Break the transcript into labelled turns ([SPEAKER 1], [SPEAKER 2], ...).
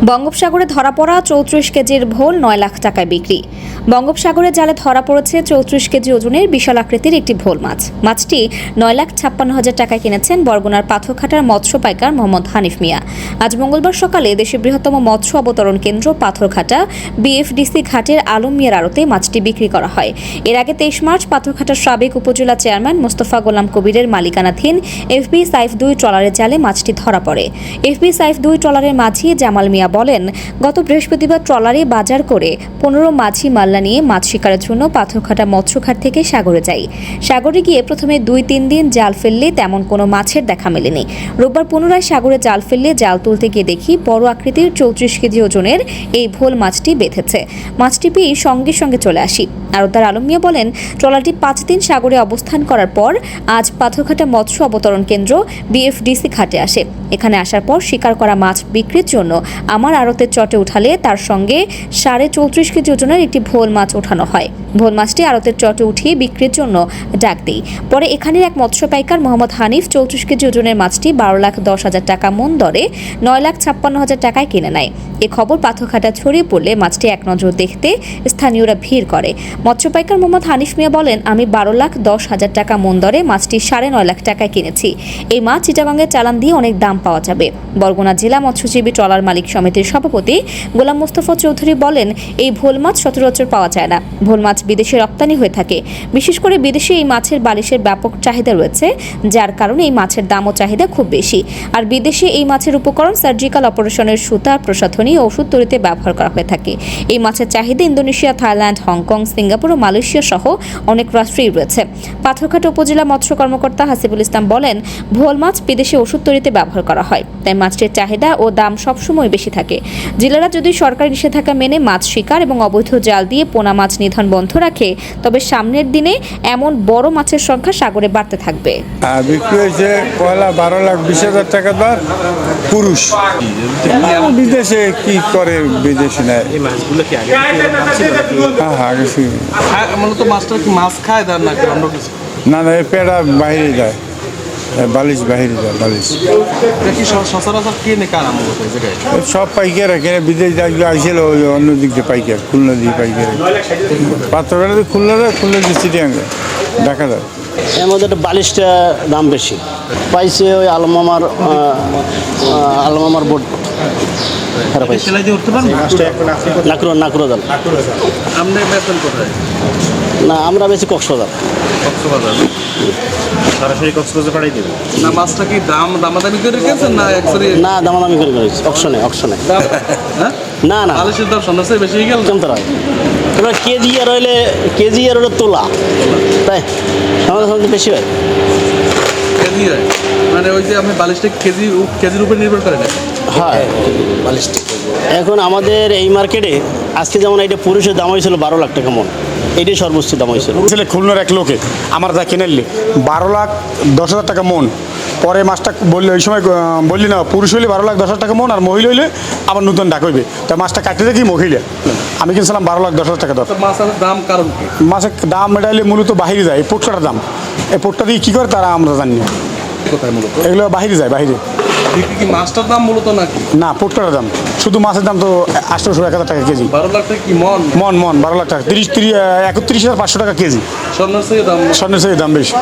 [SPEAKER 1] বঙ্গোপসাগরে ধরা পড়া ৩৪ কেজির ভোল ৯ লাখ টাকায় বিক্রি। বঙ্গোপসাগরে জালে ধরা পড়েছে ৩৪ কেজি ওজনের বিশাল আকৃতির একটি ভোল মাছ। মাছটি ৯,৫৬,০০০ টাকায় কিনেছেন বরগুনার পাথরঘাটার মৎস্য পাইকার মোহাম্মদ হানিফ মিয়া। আজ মঙ্গলবার সকালে দেশের বৃহত্তম মৎস্য অবতরণ কেন্দ্র পাথরঘাটা বিএফডিসি ঘাটের আলম মিয়ার আড়তে মাছটি বিক্রি করা হয়। এর আগে ২৩ মার্চ পাথরঘাটার সাবেক উপজেলা চেয়ারম্যান মোস্তফা গোলাম কবিরের মালিকানাধীন এফবি সাইফ ২ ট্রলারের জালে মাছটি ধরা পড়ে। এফবি সাইফ ২ ট্রলারের মাঝি জামাল মিয়া বলেন, গত বৃহস্পতিবার ট্রলারে বাজার করে ১৫ মাঝি মাল্লা নিয়ে মাছ শিকারের জন্য পাথরঘাটা মৎস্যঘাট থেকে সাগরে যাই। সাগরে গিয়ে প্রথমে ২-৩ দিন জাল ফেললে তেমন কোনো মাছের দেখা মেলেনি। রোববার পুনরায় সাগরে জাল ফেললে জাল তুলতে গিয়ে দেখি বড় আকৃতির ৩৪ কেজি ওজনের এই ভোল মাছটি বেঁধেছে। মাছটি পেয়ে সঙ্গে সঙ্গে চলে আসি। আড়তদার আলম মিয়া বলেন, ট্রলারটি ৫ দিন সাগরে অবস্থান করার পর আজ পাথরঘাটা মৎস্য অবতরণ কেন্দ্র বিএফডিসি ঘাটে আসে। এখানে আসার পর শিকার করা মাছ বিক্রির জন্য আমার আড়তের চটে উঠালে তার সঙ্গে ৩৪.৫ কেজি ওজনের একটি ভোল মাছ ওঠানো হয়। ভোল মাছটি আড়তের চটে উঠিয়ে বিক্রির জন্য ডাক দিই। পরে এখানের এক মৎস্য পাইকার মোহাম্মদ হানিফ ৩৪ কেজি ওজনের মাছটি ১২,১০,০০০ টাকা মন দরে ৯,৫৬,০০০ টাকায় কিনে নেয়। এ খবর পাথরঘাটা ছড়িয়ে পড়লে মাছটি এক নজর দেখতে স্থানীয়রা ভিড় করে। মৎস্য পাইকার মোহাম্মদ হানিফ মিয়া বলেন, আমি ১২,১০,০০০ টাকা মন দরে মাছটি ৯.৫ লাখ টাকায় কিনেছি। এই মাছ চিটাগাঙ্গের চালান দিয়ে অনেক দাম পাওয়া যাবে। বরগুনা জেলা মৎস্যজীবী ট্রলার মালিক সমিতির সভাপতি গোলাম মোস্তফা চৌধুরী বলেন, এই ভোল মাছ সচরাচর পাওয়া যায় না। ভোল মাছ বিদেশে রপ্তানি হয়ে থাকে। বিশেষ করে বিদেশে এই মাছের বালিশের ব্যাপক চাহিদা রয়েছে, যার কারণে এই মাছের দাম ও চাহিদা খুব বেশি। আর বিদেশে এই মাছের উপকরণ সার্জিক্যাল অপারেশনের সুতা, প্রসাধনী ও ওষুধ তৈরিতে ব্যবহার করা হয়ে থাকে। এই মাছের চাহিদা ইন্দোনেশিয়া, থাইল্যান্ড, হংকং, সিঙ্গাপুর ও মালয়েশিয়া সহ অনেক রাষ্ট্রেই রয়েছে। পাথরঘাটা উপজেলা মৎস্য কর্মকর্তা হাসিবুল ইসলাম বলেন, ভোল মাছ বিদেশে ওষুধ তৈরিতে ব্যবহার করা হয়, তাই মাছটির চাহিদা ও দাম সবসময় বেশি থাকে। জেলেরা যদি সরকারি নিষেধাজ্ঞা মেনে মাছ শিকার এবং অবৈধ জাল দিয়ে পোনা মাছ নিধন বন্ধ রাখে, তবে সামনের দিনে এমন বড় মাছের সংখ্যা সাগরে বাড়তে থাকবে।
[SPEAKER 2] বিক্রি হয়েছে পয়লা ১২,২০,০০০ টাকা দর পুরুষ। বিদেশে কি করে বিদেশি নেয়?
[SPEAKER 3] এই মাছগুলো কি আগে
[SPEAKER 2] হ্যাঁ আগে
[SPEAKER 3] মূলত মাছটা কি মাছ খায় তার নাকি অন্য কিছু?
[SPEAKER 2] না না, পেড়া বাইরে যায়, বালিশ বাইরে যায়, বালিশ।
[SPEAKER 3] এটা কি সচরাচর কিনে কারা মূলত এই জায়গায়?
[SPEAKER 2] সব পাইকার এখানে বিদেশ যাইলে আসছিল, ওই অন্য দিক দিয়ে পাইকার, খুলনা দিয়ে পাইকার, পাত্রঘাটা দিয়ে খুলনা দিয়ে চিটিয়াঙ্গে দেখা যায়।
[SPEAKER 4] এর মধ্যে একটা বালিশটা দাম বেশি পাইছে। ওই আলমামার বোর্ড
[SPEAKER 3] সেলাই দিয়ে উঠতে পারবেন?
[SPEAKER 4] নাকুরো জাল।
[SPEAKER 3] আপনি বেতন কোথায়?
[SPEAKER 4] না, আমরা বেশি কক্সবাজার।
[SPEAKER 3] কক্সবাজার সরাসরি কক্সবাজার পাঠাই দেবেন না? মাছটা কি দামাদামি করে রেখেছেন না একসাথে?
[SPEAKER 4] না, দামাদামি করে করেছি অকশনে।
[SPEAKER 3] হ্যাঁ
[SPEAKER 4] না না,
[SPEAKER 3] বালিশের দাম সন্ন্যাসে বেশি হয়ে গেল।
[SPEAKER 4] কেমন হয় এবার কেজি আর হইলে তোলা, তাই আমাদের বেশি হয়।
[SPEAKER 3] কেজি হয় মানে ওই যে আপনি বালিশটা কেজির উপর নির্ভর করে না?
[SPEAKER 4] হ্যাঁ, বালিশটা এখন আমাদের এই মার্কেটে আজকে যেমন এটা পুরুষের দাম হয়েছিল ১২ লাখ টাকা মন, এটাই সর্বোচ্চ দাম হয়েছিল।
[SPEAKER 5] ছেলে খুলনার এক লোকে আমার যা কিনে ১২,১০,০০০ টাকা মন। পরে মাছটা বললে ওই সময় বললি না, পুরুষ হইলে ১২,১০,০০০ টাকা মন, আর মহিলা হইলে আবার নতুন ডাক হইবে। তো মাছটা কাটতে দেখি মহিলা, আমি কিনছিলাম ১২,১০,০০০ টাকা দর।
[SPEAKER 3] মাছের দাম কারণ কি?
[SPEAKER 5] মাছের দাম এটা হলে মূলত বাহিরে যায়, এই পোটকাটার দাম। এই পোটটা দিয়ে কী করে তারা আমরা জানি না,
[SPEAKER 3] কোথায় মূলত
[SPEAKER 5] এগুলো বাহিরে যায়। বাহিরে
[SPEAKER 3] বিক্রি কি মাছটার দাম মূলত নাকি?
[SPEAKER 5] না, পোটকাটার দাম। শুধু মাছের দাম তো ৮০০-১,০০০ টাকা কেজি।
[SPEAKER 3] ১২ লাখ টাকা কি মন?
[SPEAKER 5] ১২ লাখ টাকা, ৩১,৫০০ টাকা কেজি।
[SPEAKER 3] স্বর্ণের চেয়ে দাম
[SPEAKER 5] স্বর্ণের দাম বেশি।